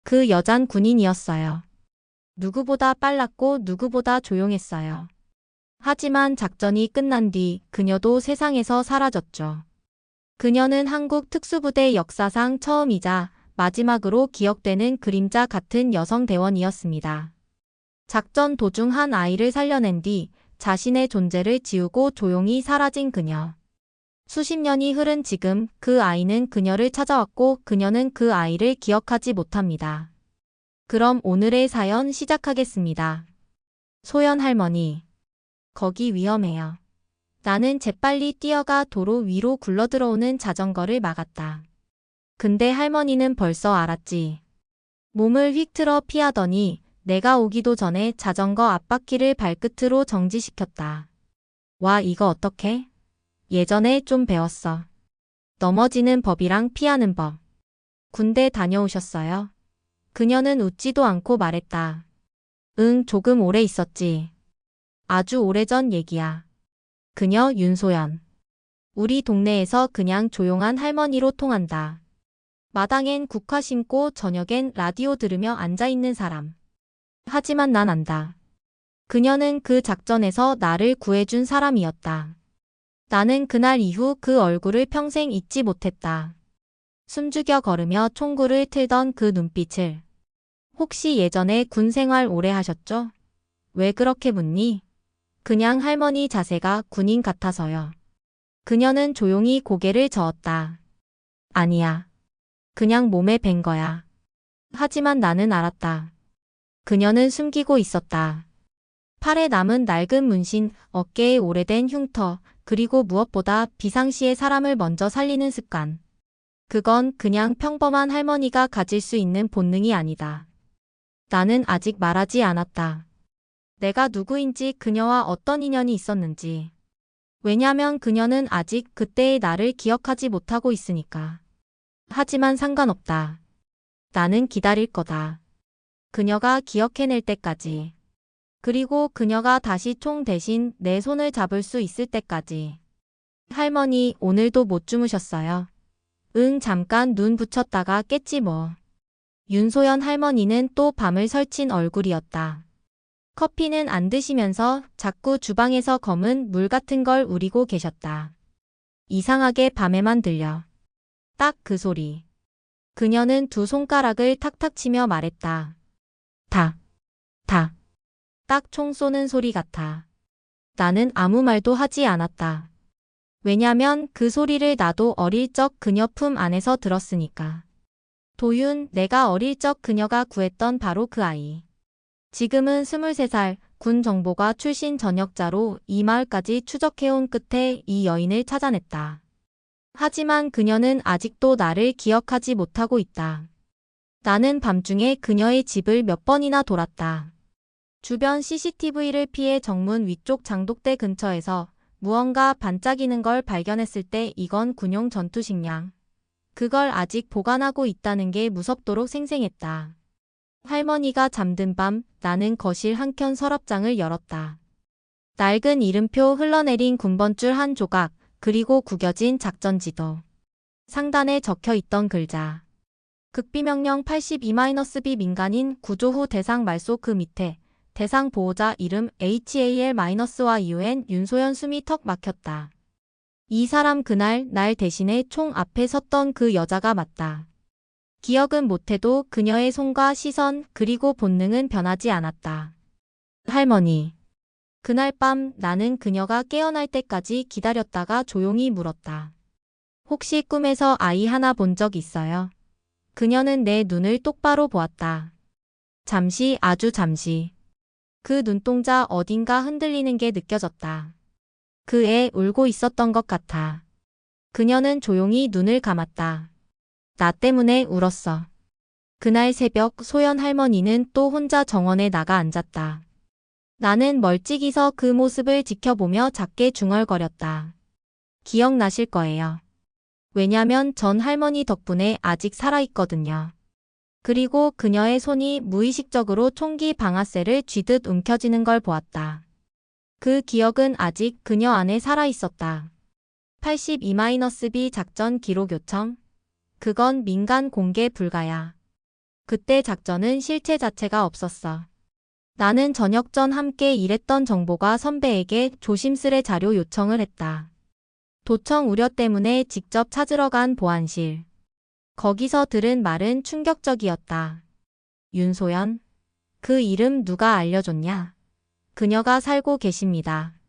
그 여잔 군인이었어요. 누구보다 빨랐고 누구보다 조용했어요. 하지만 작전이 끝난 뒤 그녀도 세상에서 사라졌죠. 그녀는 한국 특수부대 역사상 처음이자 마지막으로 기억되는 그림자 같은 여성 대원이었습니다. 작전 도중 한 아이를 살려낸 뒤 자신의 존재를 지우고 조용히 사라진 그녀. 수십 년이 흐른 지금 그 아이는 그녀를 찾아왔고 그녀는 그 아이를 기억하지 못합니다. 그럼 오늘의 사연 시작하겠습니다. 소연 할머니. 거기 위험해요. 나는 재빨리 뛰어가 도로 위로 굴러들어오는 자전거를 막았다. 근데 할머니는 벌써 알았지. 몸을 휙 틀어 피하더니 내가 오기도 전에 자전거 앞바퀴를 발끝으로 정지시켰다. 와, 이거 어떡해? 예전에 좀 배웠어. 넘어지는 법이랑 피하는 법. 군대 다녀오셨어요? 그녀는 웃지도 않고 말했다. 응, 조금 오래 있었지. 아주 오래전 얘기야. 그녀 윤소연. 우리 동네에서 그냥 조용한 할머니로 통한다. 마당엔 국화 심고 저녁엔 라디오 들으며 앉아있는 사람. 하지만 난 안다. 그녀는 그 작전에서 나를 구해준 사람이었다. 나는 그날 이후 그 얼굴을 평생 잊지 못했다. 숨죽여 걸으며 총구를 틀던 그 눈빛을. 혹시 예전에 군 생활 오래 하셨죠? 왜 그렇게 묻니? 그냥 할머니 자세가 군인 같아서요. 그녀는 조용히 고개를 저었다. 아니야. 그냥 몸에 밴 거야. 하지만 나는 알았다. 그녀는 숨기고 있었다. 팔에 남은 낡은 문신, 어깨에 오래된 흉터, 그리고 무엇보다 비상시에 사람을 먼저 살리는 습관. 그건 그냥 평범한 할머니가 가질 수 있는 본능이 아니다. 나는 아직 말하지 않았다. 내가 누구인지 그녀와 어떤 인연이 있었는지. 왜냐면 그녀는 아직 그때의 나를 기억하지 못하고 있으니까. 하지만 상관없다. 나는 기다릴 거다. 그녀가 기억해낼 때까지. 그리고 그녀가 다시 총 대신 내 손을 잡을 수 있을 때까지. 할머니, 오늘도 못 주무셨어요? 응, 잠깐 눈 붙였다가 깼지 뭐. 윤소연 할머니는 또 밤을 설친 얼굴이었다. 커피는 안 드시면서 자꾸 주방에서 검은 물 같은 걸 우리고 계셨다. 이상하게 밤에만 들려. 딱 그 소리. 그녀는 두 손가락을 탁탁 치며 말했다. 탁, 탁. 딱 총 쏘는 소리 같아. 나는 아무 말도 하지 않았다. 왜냐면 그 소리를 나도 어릴 적 그녀 품 안에서 들었으니까. 도윤, 내가 어릴 적 그녀가 구했던 바로 그 아이. 지금은 23살, 군 정보과 출신 전역자로 이 마을까지 추적해온 끝에 이 여인을 찾아냈다. 하지만 그녀는 아직도 나를 기억하지 못하고 있다. 나는 밤중에 그녀의 집을 몇 번이나 돌았다. 주변 CCTV를 피해 정문 위쪽 장독대 근처에서 무언가 반짝이는 걸 발견했을 때 이건 군용 전투식량. 그걸 아직 보관하고 있다는 게 무섭도록 생생했다. 할머니가 잠든 밤 나는 거실 한켠 서랍장을 열었다. 낡은 이름표 흘러내린 군번줄 한 조각, 그리고 구겨진 작전지도. 상단에 적혀있던 글자. 극비명령 82-B 민간인 구조 후 대상 말소 그 밑에 대상 보호자 이름 HAL-YUN 윤소연 숨이 턱 막혔다. 이 사람 그날 날 대신에 총 앞에 섰던 그 여자가 맞다. 기억은 못해도 그녀의 손과 시선 그리고 본능은 변하지 않았다. 할머니. 그날 밤 나는 그녀가 깨어날 때까지 기다렸다가 조용히 물었다. 혹시 꿈에서 아이 하나 본 적 있어요? 그녀는 내 눈을 똑바로 보았다. 잠시, 아주 잠시. 그 눈동자 어딘가 흔들리는 게 느껴졌다. 그 애 울고 있었던 것 같아. 그녀는 조용히 눈을 감았다. 나 때문에 울었어. 그날 새벽 소연 할머니는 또 혼자 정원에 나가 앉았다. 나는 멀찍이서 그 모습을 지켜보며 작게 중얼거렸다. 기억나실 거예요. 왜냐면 전 할머니 덕분에 아직 살아있거든요. 그리고 그녀의 손이 무의식적으로 총기 방아쇠를 쥐듯 움켜쥐는 걸 보았다. 그 기억은 아직 그녀 안에 살아있었다. 82-B 작전 기록 요청? 그건 민간 공개 불가야. 그때 작전은 실체 자체가 없었어. 나는 저녁 전 함께 일했던 정보가 선배에게 조심스레 자료 요청을 했다. 도청 우려 때문에 직접 찾으러 간 보안실. 거기서 들은 말은 충격적이었다. 윤소연? 그 이름 누가 알려줬냐? 그녀가 살고 계십니다.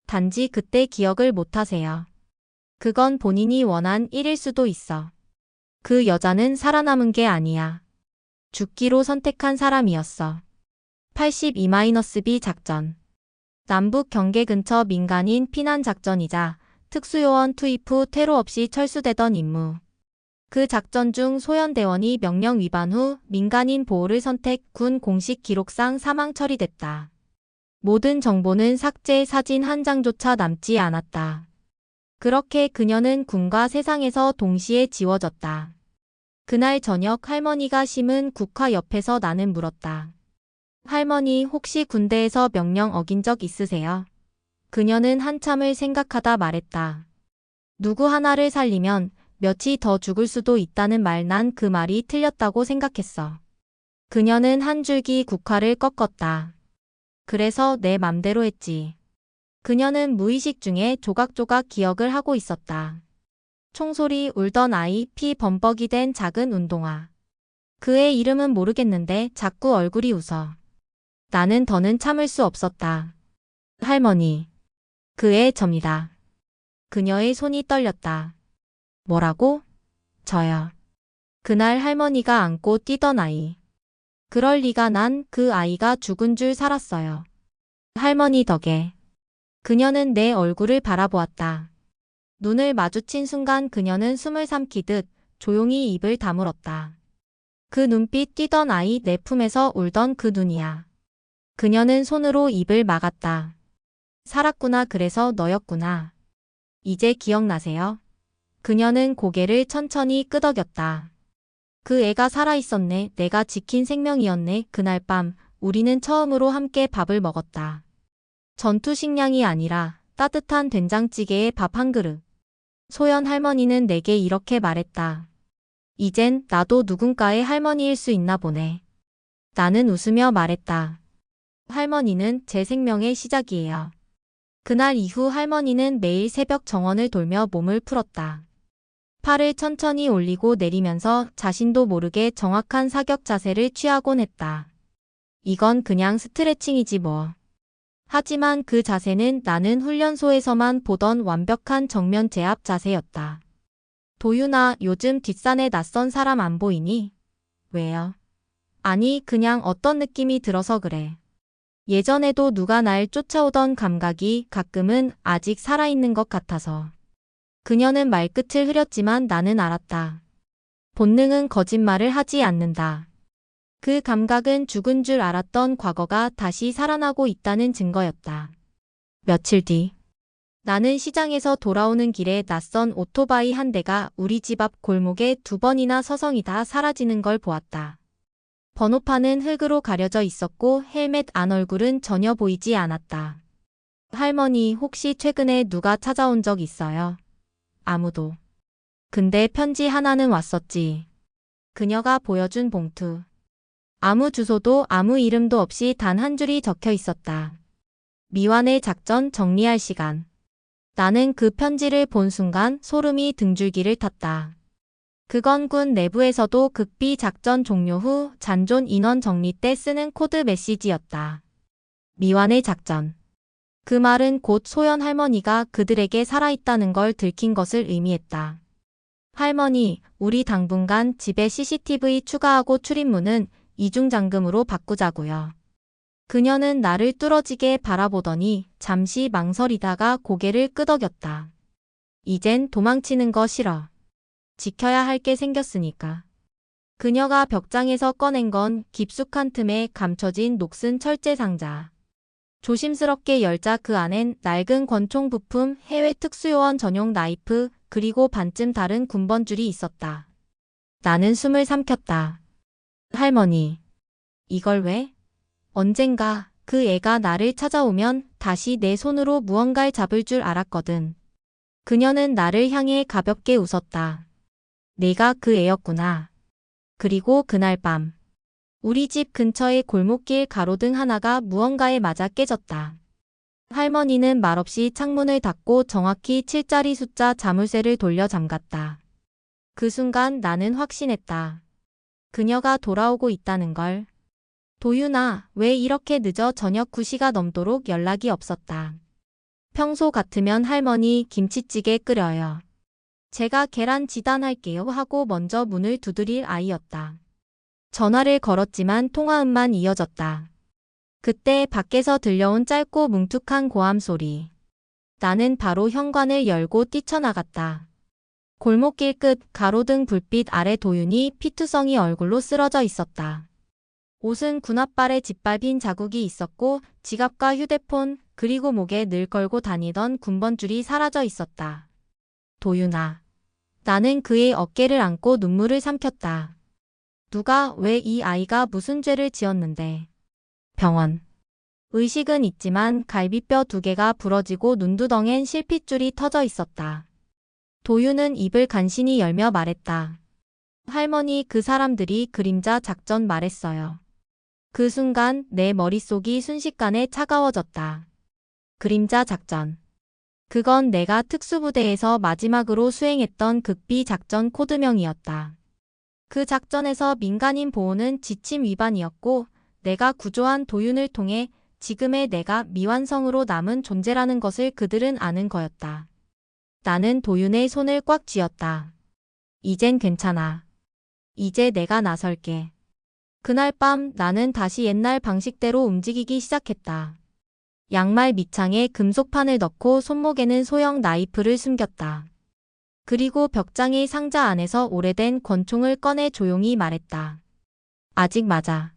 단지 그때 기억을 못하세요. 그건 본인이 원한 일일 수도 있어. 그 여자는 살아남은 게 아니야. 죽기로 선택한 사람이었어. 82-B 작전. 남북 경계 근처 민간인 피난 작전이자 특수요원 투입 후 퇴로 없이 철수되던 임무. 그 작전 중 소연대원이 명령 위반 후 민간인 보호를 선택 군 공식 기록상 사망 처리됐다. 모든 정보는 삭제 사진 한 장조차 남지 않았다. 그렇게 그녀는 군과 세상에서 동시에 지워졌다. 그날 저녁 할머니가 심은 국화 옆에서 나는 물었다. 할머니 혹시 군대에서 명령 어긴 적 있으세요? 그녀는 한참을 생각하다 말했다. 누구 하나를 살리면 며칠 더 죽을 수도 있다는 말 난 그 말이 틀렸다고 생각했어. 그녀는 한 줄기 국화를 꺾었다. 그래서 내 맘대로 했지. 그녀는 무의식 중에 조각조각 기억을 하고 있었다. 총소리 울던 아이, 피 범벅이 된 작은 운동화. 그의 이름은 모르겠는데 자꾸 얼굴이 웃어. 나는 더는 참을 수 없었다. 할머니. 그의 접니다. 그녀의 손이 떨렸다. 뭐라고? 저요. 그날 할머니가 안고 뛰던 아이. 그럴 리가 난 그 아이가 죽은 줄 살았어요. 할머니 덕에. 그녀는 내 얼굴을 바라보았다. 눈을 마주친 순간 그녀는 숨을 삼키듯 조용히 입을 다물었다. 그 눈빛 뛰던 아이 내 품에서 울던 그 눈이야. 그녀는 손으로 입을 막았다. 살았구나 그래서 너였구나. 이제 기억나세요? 그녀는 고개를 천천히 끄덕였다. 그 애가 살아있었네. 내가 지킨 생명이었네. 그날 밤 우리는 처음으로 함께 밥을 먹었다. 전투 식량이 아니라 따뜻한 된장찌개에 밥 한 그릇. 소연 할머니는 내게 이렇게 말했다. 이젠 나도 누군가의 할머니일 수 있나 보네. 나는 웃으며 말했다. 할머니는 제 생명의 시작이에요. 그날 이후 할머니는 매일 새벽 정원을 돌며 몸을 풀었다. 팔을 천천히 올리고 내리면서 자신도 모르게 정확한 사격 자세를 취하곤 했다. 이건 그냥 스트레칭이지 뭐. 하지만 그 자세는 나는 훈련소에서만 보던 완벽한 정면 제압 자세였다. 도윤아, 요즘 뒷산에 낯선 사람 안 보이니? 왜요? 아니, 그냥 어떤 느낌이 들어서 그래. 예전에도 누가 날 쫓아오던 감각이 가끔은 아직 살아있는 것 같아서. 그녀는 말끝을 흐렸지만 나는 알았다. 본능은 거짓말을 하지 않는다. 그 감각은 죽은 줄 알았던 과거가 다시 살아나고 있다는 증거였다. 며칠 뒤. 나는 시장에서 돌아오는 길에 낯선 오토바이 한 대가 우리 집 앞 골목에 2번이나 서성이다 사라지는 걸 보았다. 번호판은 흙으로 가려져 있었고 헬멧 안 얼굴은 전혀 보이지 않았다. 할머니 혹시 최근에 누가 찾아온 적 있어요? 아무도. 근데 편지 하나는 왔었지. 그녀가 보여준 봉투. 아무 주소도 아무 이름도 없이 단 한 줄이 적혀 있었다. 미완의 작전 정리할 시간. 나는 그 편지를 본 순간 소름이 등줄기를 탔다. 그건 군 내부에서도 극비 작전 종료 후 잔존 인원 정리 때 쓰는 코드 메시지였다. 미완의 작전. 그 말은 곧 소연 할머니가 그들에게 살아있다는 걸 들킨 것을 의미했다. 할머니, 우리 당분간 집에 CCTV 추가하고 출입문은 이중잠금으로 바꾸자고요. 그녀는 나를 뚫어지게 바라보더니 잠시 망설이다가 고개를 끄덕였다. 이젠 도망치는 거 싫어. 지켜야 할 게 생겼으니까. 그녀가 벽장에서 꺼낸 건 깊숙한 틈에 감춰진 녹슨 철제 상자. 조심스럽게 열자 그 안엔 낡은 권총 부품, 해외 특수요원 전용 나이프, 그리고 반쯤 다른 군번줄이 있었다. 나는 숨을 삼켰다. 할머니. 이걸 왜? 언젠가 그 애가 나를 찾아오면 다시 내 손으로 무언가를 잡을 줄 알았거든. 그녀는 나를 향해 가볍게 웃었다. 내가 그 애였구나. 그리고 그날 밤 우리 집 근처의 골목길 가로등 하나가 무언가에 맞아 깨졌다. 할머니는 말없이 창문을 닫고 정확히 7자리 숫자 자물쇠를 돌려 잠갔다. 그 순간 나는 확신했다. 그녀가 돌아오고 있다는 걸. 도윤아, 왜 이렇게 늦어 저녁 9시가 넘도록 연락이 없었다. 평소 같으면 할머니 김치찌개 끓여요. 제가 계란 지단할게요 하고 먼저 문을 두드릴 아이였다. 전화를 걸었지만 통화음만 이어졌다. 그때 밖에서 들려온 짧고 뭉툭한 고함 소리. 나는 바로 현관을 열고 뛰쳐나갔다. 골목길 끝 가로등 불빛 아래 도윤이 피투성이 얼굴로 쓰러져 있었다. 옷은 군홧발에 짓밟힌 자국이 있었고 지갑과 휴대폰 그리고 목에 늘 걸고 다니던 군번줄이 사라져 있었다. 도윤아. 나는 그의 어깨를 안고 눈물을 삼켰다. 누가 왜 이 아이가 무슨 죄를 지었는데. 병원. 의식은 있지만 갈비뼈 2개가 부러지고 눈두덩엔 실핏줄이 터져 있었다. 도윤은 입을 간신히 열며 말했다. 할머니 그 사람들이 그림자 작전 말했어요. 그 순간 내 머릿속이 순식간에 차가워졌다. 그림자 작전. 그건 내가 특수부대에서 마지막으로 수행했던 극비 작전 코드명이었다. 그 작전에서 민간인 보호는 지침 위반이었고 내가 구조한 도윤을 통해 지금의 내가 미완성으로 남은 존재라는 것을 그들은 아는 거였다. 나는 도윤의 손을 꽉 쥐었다. 이젠 괜찮아. 이제 내가 나설게. 그날 밤 나는 다시 옛날 방식대로 움직이기 시작했다. 양말 밑창에 금속판을 넣고 손목에는 소형 나이프를 숨겼다. 그리고 벽장의 상자 안에서 오래된 권총을 꺼내 조용히 말했다. 아직 맞아.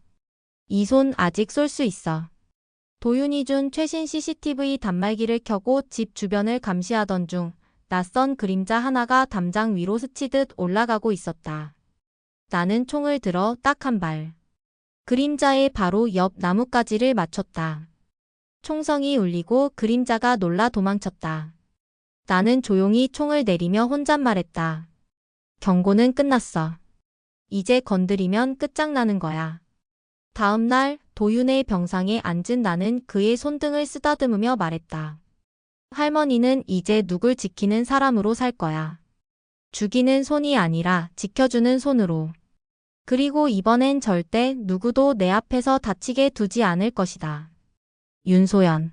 이 손 아직 쏠 수 있어. 도윤이 준 최신 CCTV 단말기를 켜고 집 주변을 감시하던 중 낯선 그림자 하나가 담장 위로 스치듯 올라가고 있었다. 나는 총을 들어 딱 한 발. 그림자의 바로 옆 나뭇가지를 맞췄다. 총성이 울리고 그림자가 놀라 도망쳤다. 나는 조용히 총을 내리며 혼잣말했다. 경고는 끝났어. 이제 건드리면 끝장나는 거야. 다음 날 도윤의 병상에 앉은 나는 그의 손등을 쓰다듬으며 말했다. 할머니는 이제 누굴 지키는 사람으로 살 거야. 죽이는 손이 아니라 지켜주는 손으로. 그리고 이번엔 절대 누구도 내 앞에서 다치게 두지 않을 것이다. 윤소연.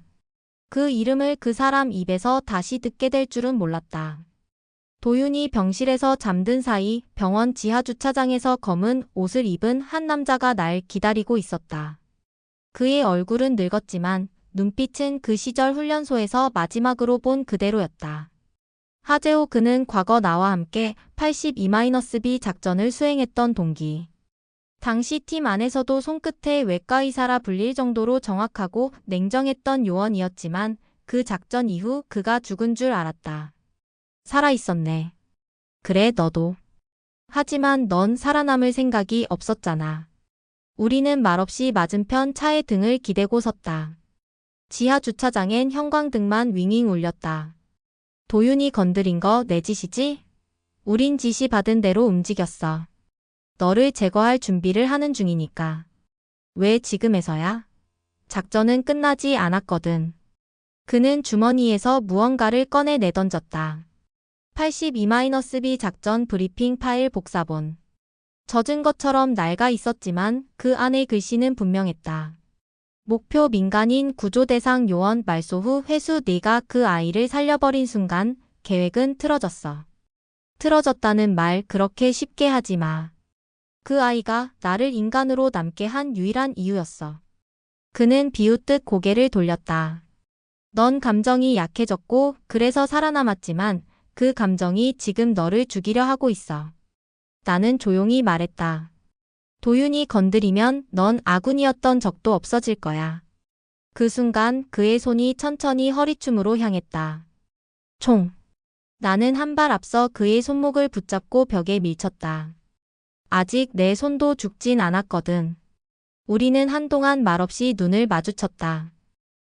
그 이름을 그 사람 입에서 다시 듣게 될 줄은 몰랐다. 도윤이 병실에서 잠든 사이 병원 지하주차장에서 검은 옷을 입은 한 남자가 날 기다리고 있었다. 그의 얼굴은 늙었지만 눈빛은 그 시절 훈련소에서 마지막으로 본 그대로였다. 하재호 그는 과거 나와 함께 82-B 작전을 수행했던 동기. 당시 팀 안에서도 손끝에 외과의사라 불릴 정도로 정확하고 냉정했던 요원이었지만 그 작전 이후 그가 죽은 줄 알았다. 살아있었네. 그래 너도. 하지만 넌 살아남을 생각이 없었잖아. 우리는 말없이 맞은편 차의 등을 기대고 섰다. 지하 주차장엔 형광등만 윙윙 울렸다. 도윤이 건드린 거 내 짓이지? 우린 지시 받은 대로 움직였어. 너를 제거할 준비를 하는 중이니까. 왜 지금에서야? 작전은 끝나지 않았거든. 그는 주머니에서 무언가를 꺼내 내던졌다. 82-B 작전 브리핑 파일 복사본. 젖은 것처럼 낡아 있었지만 그 안의 글씨는 분명했다. 목표 민간인 구조 대상 요원 말소 후 회수 네가 그 아이를 살려버린 순간 계획은 틀어졌어. 틀어졌다는 말 그렇게 쉽게 하지 마. 그 아이가 나를 인간으로 남게 한 유일한 이유였어. 그는 비웃듯 고개를 돌렸다. 넌 감정이 약해졌고 그래서 살아남았지만 그 감정이 지금 너를 죽이려 하고 있어. 나는 조용히 말했다. 도윤이 건드리면 넌 아군이었던 적도 없어질 거야. 그 순간 그의 손이 천천히 허리춤으로 향했다. 총. 나는 한 발 앞서 그의 손목을 붙잡고 벽에 밀쳤다. 아직 내 손도 죽진 않았거든. 우리는 한동안 말없이 눈을 마주쳤다.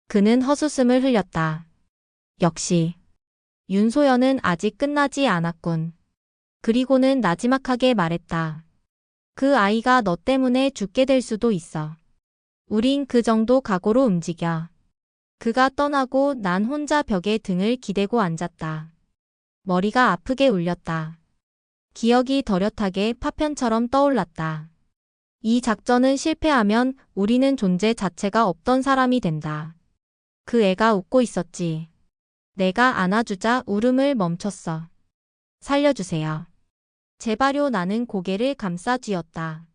그는 헛웃음을 흘렸다. 역시. 윤소연은 아직 끝나지 않았군. 그리고는 나지막하게 말했다. 그 아이가 너 때문에 죽게 될 수도 있어. 우린 그 정도 각오로 움직여. 그가 떠나고 난 혼자 벽에 등을 기대고 앉았다. 머리가 아프게 울렸다. 기억이 더렷하게 파편처럼 떠올랐다. 이 작전은 실패하면 우리는 존재 자체가 없던 사람이 된다. 그 애가 웃고 있었지. 내가 안아주자 울음을 멈췄어. 살려주세요. 제발요. 나는 고개를 감싸 쥐었다.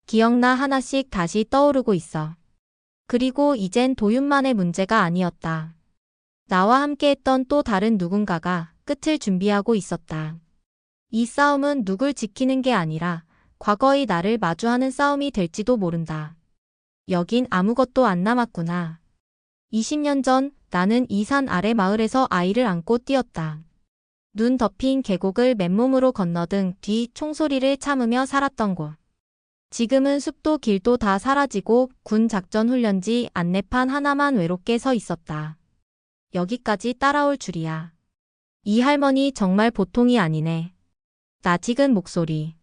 기억나 하나씩 다시 떠오르고 있어. 그리고 이젠 도윤만의 문제가 아니었다. 나와 함께했던 또 다른 누군가가 끝을 준비하고 있었다. 이 싸움은 누굴 지키는 게 아니라 과거의 나를 마주하는 싸움이 될지도 모른다. 여긴 아무것도 안 남았구나. 20년 전 나는 이 산 아래 마을에서 아이를 안고 뛰었다. 눈 덮인 계곡을 맨몸으로 건너등 뒤 총소리를 참으며 살았던 곳. 지금은 숲도 길도 다 사라지고 군 작전 훈련지 안내판 하나만 외롭게 서 있었다. 여기까지 따라올 줄이야. 이 할머니 정말 보통이 아니네. 낯익은 목소리.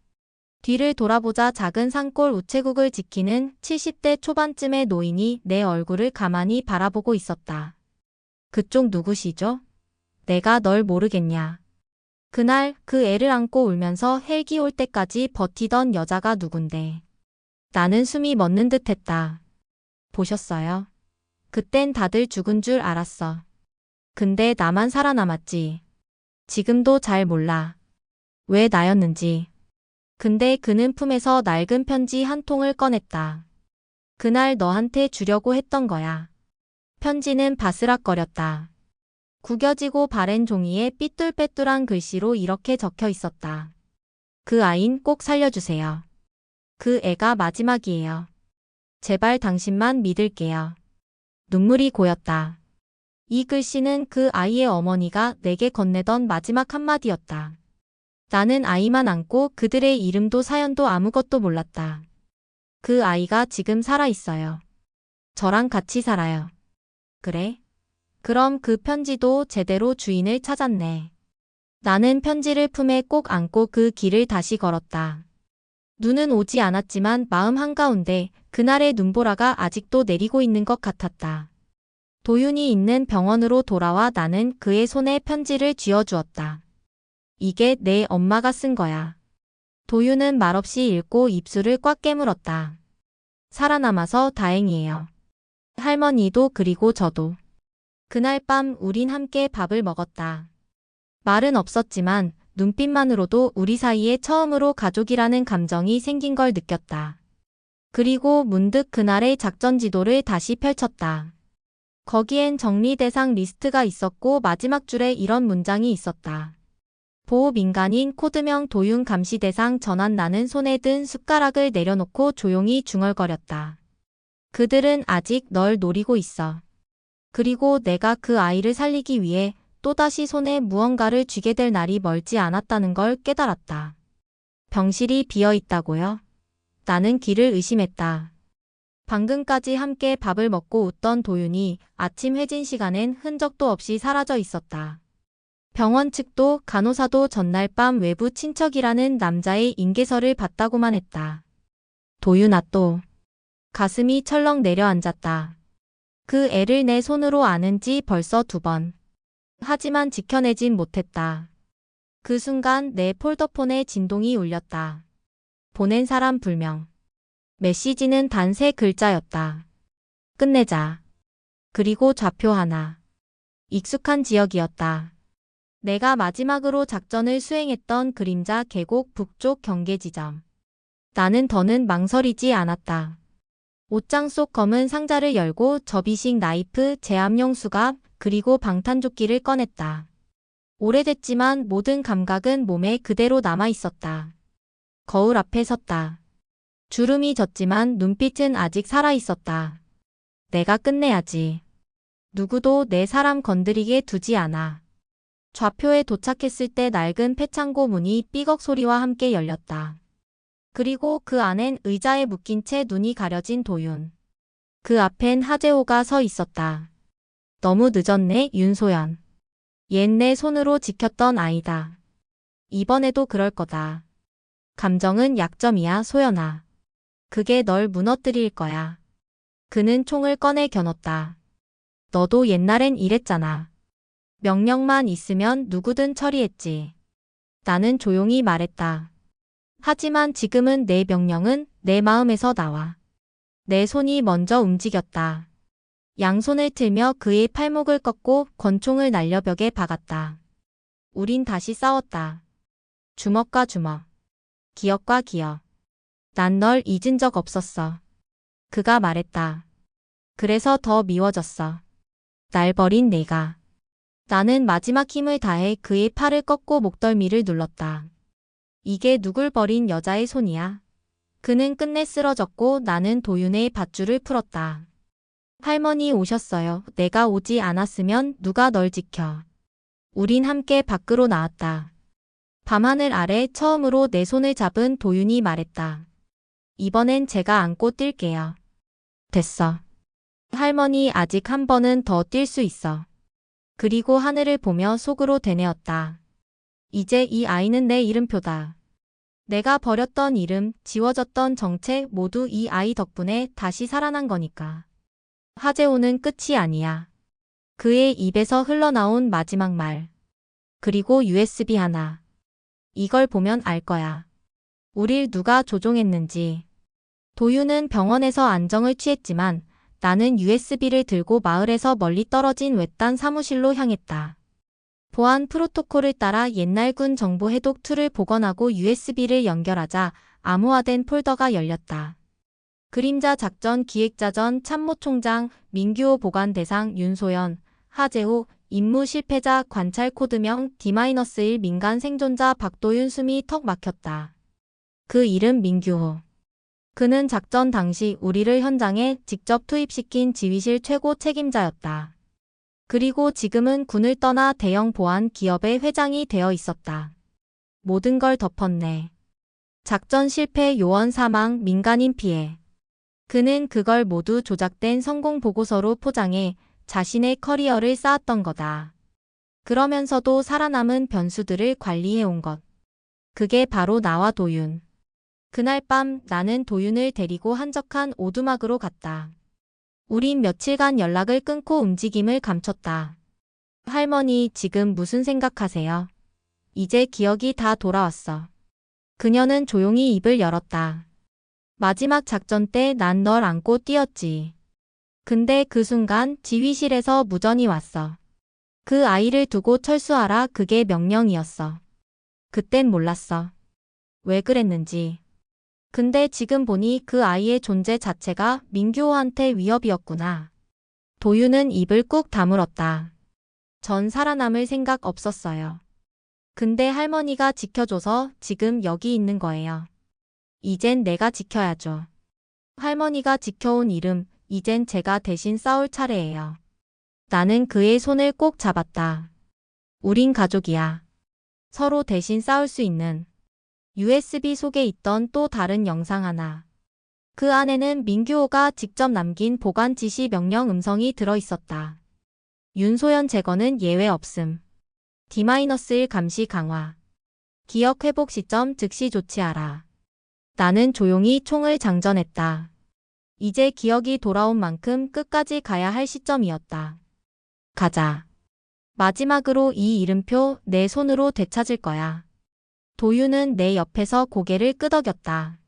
뒤를 돌아보자 작은 산골 우체국을 지키는 70대 초반쯤의 노인이 내 얼굴을 가만히 바라보고 있었다. 그쪽 누구시죠? 내가 널 모르겠냐. 그날 그 애를 안고 울면서 헬기 올 때까지 버티던 여자가 누군데. 나는 숨이 멎는 듯 했다. 보셨어요? 그땐 다들 죽은 줄 알았어. 근데 나만 살아남았지. 지금도 잘 몰라. 왜 나였는지. 근데 그는 품에서 낡은 편지 한 통을 꺼냈다. 그날 너한테 주려고 했던 거야. 편지는 바스락거렸다. 구겨지고 바랜 종이에 삐뚤빼뚤한 글씨로 이렇게 적혀 있었다. 그 아인 꼭 살려주세요. 그 애가 마지막이에요. 제발 당신만 믿을게요. 눈물이 고였다. 이 글씨는 그 아이의 어머니가 내게 건네던 마지막 한마디였다. 나는 아이만 안고 그들의 이름도 사연도 아무것도 몰랐다. 그 아이가 지금 살아있어요. 저랑 같이 살아요. 그래? 그럼 그 편지도 제대로 주인을 찾았네. 나는 편지를 품에 꼭 안고 그 길을 다시 걸었다. 눈은 오지 않았지만 마음 한가운데 그날의 눈보라가 아직도 내리고 있는 것 같았다. 도윤이 있는 병원으로 돌아와 나는 그의 손에 편지를 쥐어주었다. 이게 내 엄마가 쓴 거야. 도윤은 말없이 읽고 입술을 꽉 깨물었다. 살아남아서 다행이에요. 할머니도 그리고 저도. 그날 밤 우린 함께 밥을 먹었다. 말은 없었지만 눈빛만으로도 우리 사이에 처음으로 가족이라는 감정이 생긴 걸 느꼈다. 그리고 문득 그날의 작전 지도를 다시 펼쳤다. 거기엔 정리 대상 리스트가 있었고 마지막 줄에 이런 문장이 있었다. 보호 민간인 코드명 도윤 감시 대상 전환. 나는 손에 든 숟가락을 내려놓고 조용히 중얼거렸다. 그들은 아직 널 노리고 있어. 그리고 내가 그 아이를 살리기 위해 또다시 손에 무언가를 쥐게 될 날이 멀지 않았다는 걸 깨달았다. 병실이 비어 있다고요? 나는 귀를 의심했다. 방금까지 함께 밥을 먹고 웃던 도윤이 아침 회진 시간엔 흔적도 없이 사라져 있었다. 병원 측도 간호사도 전날 밤 외부 친척이라는 남자의 인계서를 봤다고만 했다. 도윤아 또. 가슴이 철렁 내려앉았다. 그 애를 내 손으로 안은 지 벌써 2번. 하지만 지켜내진 못했다. 그 순간 내 폴더폰에 진동이 울렸다. 보낸 사람 불명. 메시지는 단 3글자였다. 끝내자. 그리고 좌표 하나. 익숙한 지역이었다. 내가 마지막으로 작전을 수행했던 그림자 계곡 북쪽 경계 지점. 나는 더는 망설이지 않았다. 옷장 속 검은 상자를 열고 접이식 나이프, 제압용 수갑, 그리고 방탄조끼를 꺼냈다. 오래됐지만 모든 감각은 몸에 그대로 남아있었다. 거울 앞에 섰다. 주름이 졌지만 눈빛은 아직 살아있었다. 내가 끝내야지. 누구도 내 사람 건드리게 두지 않아. 좌표에 도착했을 때 낡은 폐창고 문이 삐걱 소리와 함께 열렸다. 그리고 그 안엔 의자에 묶인 채 눈이 가려진 도윤. 그 앞엔 하재호가 서 있었다. 너무 늦었네, 윤소연. 얜 내 손으로 지켰던 아이다. 이번에도 그럴 거다. 감정은 약점이야, 소연아. 그게 널 무너뜨릴 거야. 그는 총을 꺼내 겨눴다. 너도 옛날엔 이랬잖아. 명령만 있으면 누구든 처리했지. 나는 조용히 말했다. 하지만 지금은 내 명령은 내 마음에서 나와. 내 손이 먼저 움직였다. 양손을 틀며 그의 팔목을 꺾고 권총을 날려 벽에 박았다. 우린 다시 싸웠다. 주먹과 주먹. 기억과 기억. 난 널 잊은 적 없었어. 그가 말했다. 그래서 더 미워졌어. 날 버린 내가. 나는 마지막 힘을 다해 그의 팔을 꺾고 목덜미를 눌렀다. 이게 누굴 버린 여자의 손이야. 그는 끝내 쓰러졌고 나는 도윤의 밧줄을 풀었다. 할머니 오셨어요. 내가 오지 않았으면 누가 널 지켜. 우린 함께 밖으로 나왔다. 밤하늘 아래 처음으로 내 손을 잡은 도윤이 말했다. 이번엔 제가 안고 뛸게요. 됐어. 할머니 아직 한 번은 더 뛸 수 있어. 그리고 하늘을 보며 속으로 되뇌었다. 이제 이 아이는 내 이름표다. 내가 버렸던 이름, 지워졌던 정체 모두 이 아이 덕분에 다시 살아난 거니까. 하재호는 끝이 아니야. 그의 입에서 흘러나온 마지막 말. 그리고 USB 하나. 이걸 보면 알 거야. 우릴 누가 조종했는지. 도윤은 병원에서 안정을 취했지만 나는 USB를 들고 마을에서 멀리 떨어진 외딴 사무실로 향했다. 보안 프로토콜을 따라 옛날 군 정보 해독 툴을 복원하고 USB를 연결하자 암호화된 폴더가 열렸다. 그림자 작전 기획자전 참모총장, 민규호 보관 대상 윤소연, 하재호, 임무 실패자 관찰 코드명 D-1 민간 생존자 박도윤 숨이 턱 막혔다. 그 이름 민규호. 그는 작전 당시 우리를 현장에 직접 투입시킨 지휘실 최고 책임자였다. 그리고 지금은 군을 떠나 대형 보안 기업의 회장이 되어 있었다. 모든 걸 덮었네. 작전 실패, 요원 사망, 민간인 피해. 그는 그걸 모두 조작된 성공 보고서로 포장해 자신의 커리어를 쌓았던 거다. 그러면서도 살아남은 변수들을 관리해온 것. 그게 바로 나와 도윤. 그날 밤 나는 도윤을 데리고 한적한 오두막으로 갔다. 우린 며칠간 연락을 끊고 움직임을 감췄다. 할머니, 지금 무슨 생각하세요? 이제 기억이 다 돌아왔어. 그녀는 조용히 입을 열었다. 마지막 작전 때 난 널 안고 뛰었지. 근데 그 순간 지휘실에서 무전이 왔어. 그 아이를 두고 철수하라, 그게 명령이었어. 그땐 몰랐어. 왜 그랬는지. 근데 지금 보니 그 아이의 존재 자체가 민규호한테 위협이었구나. 도윤은 입을 꾹 다물었다. 전 살아남을 생각 없었어요. 근데 할머니가 지켜줘서 지금 여기 있는 거예요. 이젠 내가 지켜야죠. 할머니가 지켜온 이름, 이젠 제가 대신 싸울 차례예요. 나는 그의 손을 꼭 잡았다. 우린 가족이야. 서로 대신 싸울 수 있는. USB 속에 있던 또 다른 영상 하나. 그 안에는 민규호가 직접 남긴 보관 지시 명령 음성이 들어있었다. 윤소연 제거는 예외 없음. D-1 감시 강화. 기억 회복 시점 즉시 조치하라. 나는 조용히 총을 장전했다. 이제 기억이 돌아온 만큼 끝까지 가야 할 시점이었다. 가자. 마지막으로 이 이름표 내 손으로 되찾을 거야. 도윤은 내 옆에서 고개를 끄덕였다.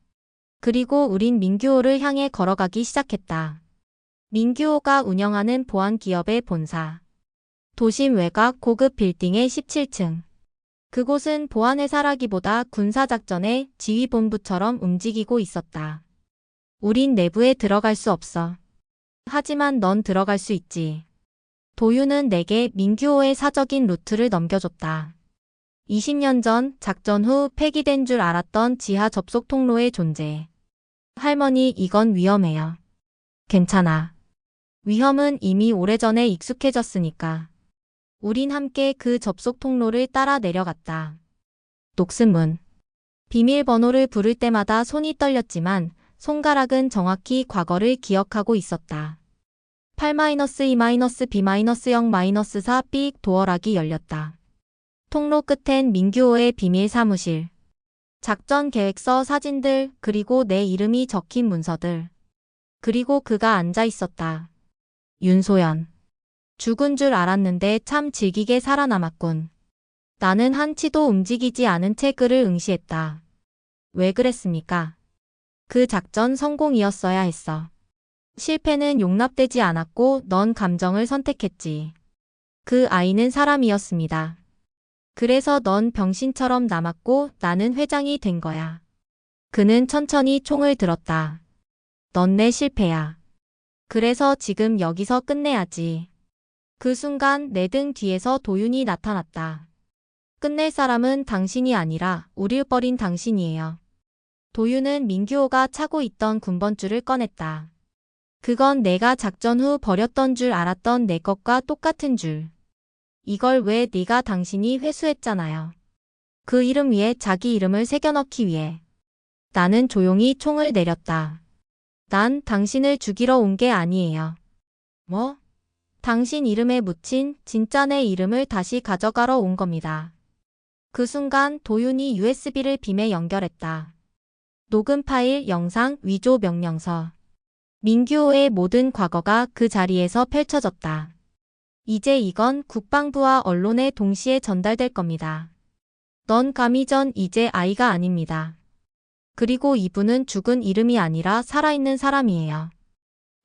그리고 우린 민규호를 향해 걸어가기 시작했다. 민규호가 운영하는 보안 기업의 본사. 도심 외곽 고급 빌딩의 17층. 그곳은 보안회사라기보다 군사작전의 지휘본부처럼 움직이고 있었다. 우린 내부에 들어갈 수 없어. 하지만 넌 들어갈 수 있지. 도윤은 내게 민규호의 사적인 루트를 넘겨줬다. 20년 전 작전 후 폐기된 줄 알았던 지하 접속 통로의 존재. 할머니, 이건 위험해요. 괜찮아. 위험은 이미 오래전에 익숙해졌으니까. 우린 함께 그 접속 통로를 따라 내려갔다. 녹슨문. 비밀번호를 부를 때마다 손이 떨렸지만 손가락은 정확히 과거를 기억하고 있었다. 8-2-B-B-0-4 삑 도어락이 열렸다. 통로 끝엔 민규호의 비밀 사무실. 작전 계획서 사진들, 그리고 내 이름이 적힌 문서들. 그리고 그가 앉아 있었다. 윤소연. 죽은 줄 알았는데 참 질기게 살아남았군. 나는 한치도 움직이지 않은 채 그를 응시했다. 왜 그랬습니까? 그 작전 성공이었어야 했어. 실패는 용납되지 않았고 넌 감정을 선택했지. 그 아이는 사람이었습니다. 그래서 넌 병신처럼 남았고 나는 회장이 된 거야. 그는 천천히 총을 들었다. 넌 내 실패야. 그래서 지금 여기서 끝내야지. 그 순간 내 등 뒤에서 도윤이 나타났다. 끝낼 사람은 당신이 아니라 우릴 버린 당신이에요. 도윤은 민규호가 차고 있던 군번줄을 꺼냈다. 그건 내가 작전 후 버렸던 줄 알았던 내 것과 똑같은 줄. 이걸 왜 네가 당신이 회수했잖아요. 그 이름 위에 자기 이름을 새겨넣기 위해. 나는 조용히 총을 내렸다. 난 당신을 죽이러 온 게 아니에요. 뭐? 당신 이름에 묻힌 진짜 내 이름을 다시 가져가러 온 겁니다. 그 순간 도윤이 USB를 빔에 연결했다. 녹음 파일, 영상, 위조 명령서. 민규호의 모든 과거가 그 자리에서 펼쳐졌다. 이제 이건 국방부와 언론에 동시에 전달될 겁니다. 넌 감히 전 이제 아이가 아닙니다. 그리고 이분은 죽은 이름이 아니라 살아있는 사람이에요.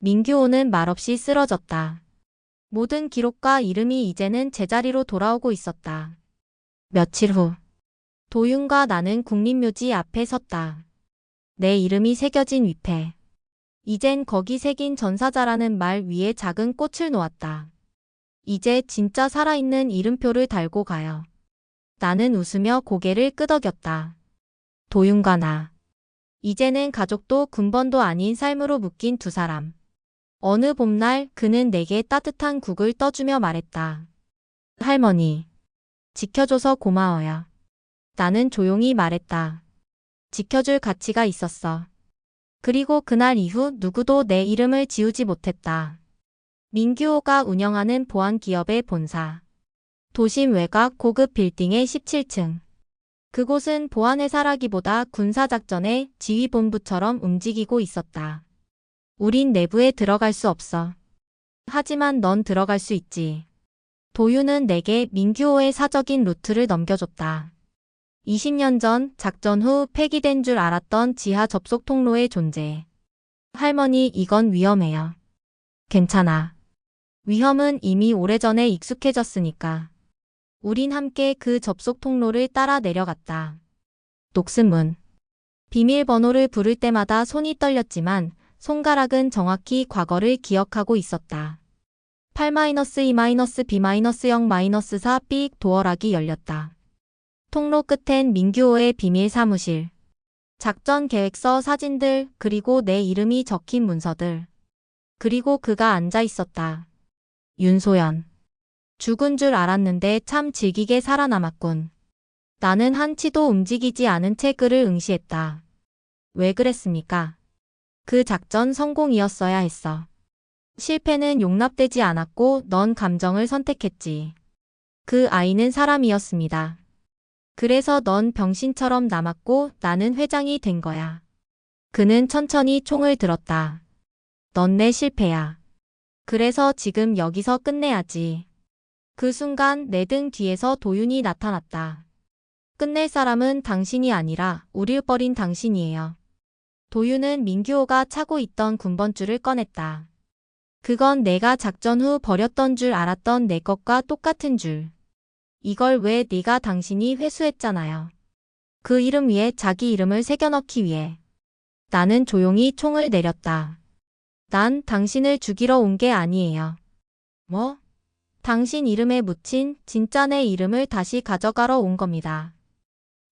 민규호는 말없이 쓰러졌다. 모든 기록과 이름이 이제는 제자리로 돌아오고 있었다. 며칠 후 도윤과 나는 국립묘지 앞에 섰다. 내 이름이 새겨진 위패. 이젠 거기 새긴 전사자라는 말 위에 작은 꽃을 놓았다. 이제 진짜 살아있는 이름표를 달고 가요. 나는 웃으며 고개를 끄덕였다. 도윤과 나. 이제는 가족도 군번도 아닌 삶으로 묶인 두 사람. 어느 봄날 그는 내게 따뜻한 국을 떠주며 말했다. 할머니. 지켜줘서 고마워요. 나는 조용히 말했다. 지켜줄 가치가 있었어. 그리고 그날 이후 누구도 내 이름을 지우지 못했다. 민규호가 운영하는 보안기업의 본사. 도심 외곽 고급 빌딩의 17층. 그곳은 보안회사라기보다 군사작전의 지휘본부처럼 움직이고 있었다. 우린 내부에 들어갈 수 없어. 하지만 넌 들어갈 수 있지. 도윤은 내게 민규호의 사적인 루트를 넘겨줬다. 20년 전 작전 후 폐기된 줄 알았던 지하 접속 통로의 존재. 할머니, 이건 위험해요. 괜찮아. 위험은 이미 오래전에 익숙해졌으니까. 우린 함께 그 접속 통로를 따라 내려갔다. 녹슨문. 비밀번호를 부를 때마다 손이 떨렸지만 손가락은 정확히 과거를 기억하고 있었다. 8-2-B-B-0-4 삑 도어락이 열렸다. 통로 끝엔 민규호의 비밀 사무실. 작전 계획서 사진들, 그리고 내 이름이 적힌 문서들. 그리고 그가 앉아 있었다. 윤소연. 죽은 줄 알았는데 참 질기게 살아남았군. 나는 한치도 움직이지 않은 채 그를 응시했다. 왜 그랬습니까? 그 작전 성공이었어야 했어. 실패는 용납되지 않았고 넌 감정을 선택했지. 그 아이는 사람이었습니다. 그래서 넌 병신처럼 남았고 나는 회장이 된 거야. 그는 천천히 총을 들었다. 넌 내 실패야. 그래서 지금 여기서 끝내야지. 그 순간 내 등 뒤에서 도윤이 나타났다. 끝낼 사람은 당신이 아니라 우릴 버린 당신이에요. 도윤은 민규호가 차고 있던 군번줄을 꺼냈다. 그건 내가 작전 후 버렸던 줄 알았던 내 것과 똑같은 줄. 이걸 왜 네가 당신이 회수했잖아요. 그 이름 위에 자기 이름을 새겨넣기 위해. 나는 조용히 총을 내렸다. 난 당신을 죽이러 온 게 아니에요. 뭐? 당신 이름에 묻힌 진짜 내 이름을 다시 가져가러 온 겁니다.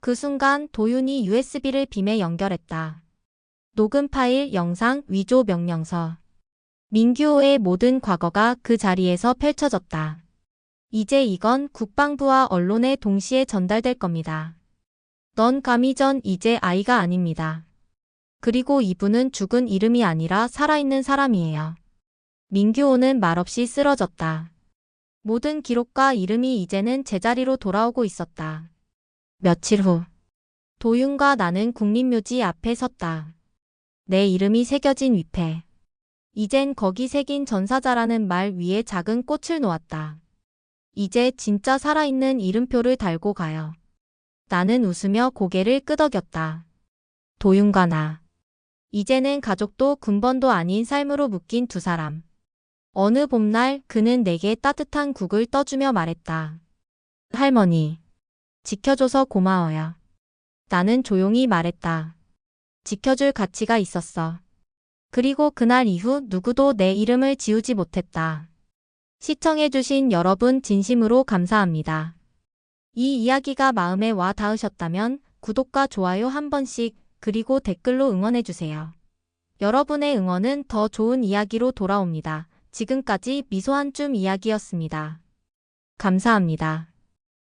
그 순간 도윤이 USB를 빔에 연결했다. 녹음 파일, 영상, 위조 명령서. 민규호의 모든 과거가 그 자리에서 펼쳐졌다. 이제 이건 국방부와 언론에 동시에 전달될 겁니다. 넌 감히 전 이제 아이가 아닙니다. 그리고 이분은 죽은 이름이 아니라 살아있는 사람이에요. 민규호는 말없이 쓰러졌다. 모든 기록과 이름이 이제는 제자리로 돌아오고 있었다. 며칠 후 도윤과 나는 국립묘지 앞에 섰다. 내 이름이 새겨진 위패. 이젠 거기 새긴 전사자라는 말 위에 작은 꽃을 놓았다. 이제 진짜 살아있는 이름표를 달고 가요. 나는 웃으며 고개를 끄덕였다. 도윤과 나. 이제는 가족도 군번도 아닌 삶으로 묶인 두 사람. 어느 봄날 그는 내게 따뜻한 국을 떠주며 말했다. 할머니, 지켜줘서 고마워요. 나는 조용히 말했다. 지켜줄 가치가 있었어. 그리고 그날 이후 누구도 내 이름을 지우지 못했다. 시청해주신 여러분 진심으로 감사합니다. 이 이야기가 마음에 와 닿으셨다면 구독과 좋아요 한 번씩 그리고 댓글로 응원해주세요. 여러분의 응원은 더 좋은 이야기로 돌아옵니다. 지금까지 미소 한 줌 이야기였습니다. 감사합니다.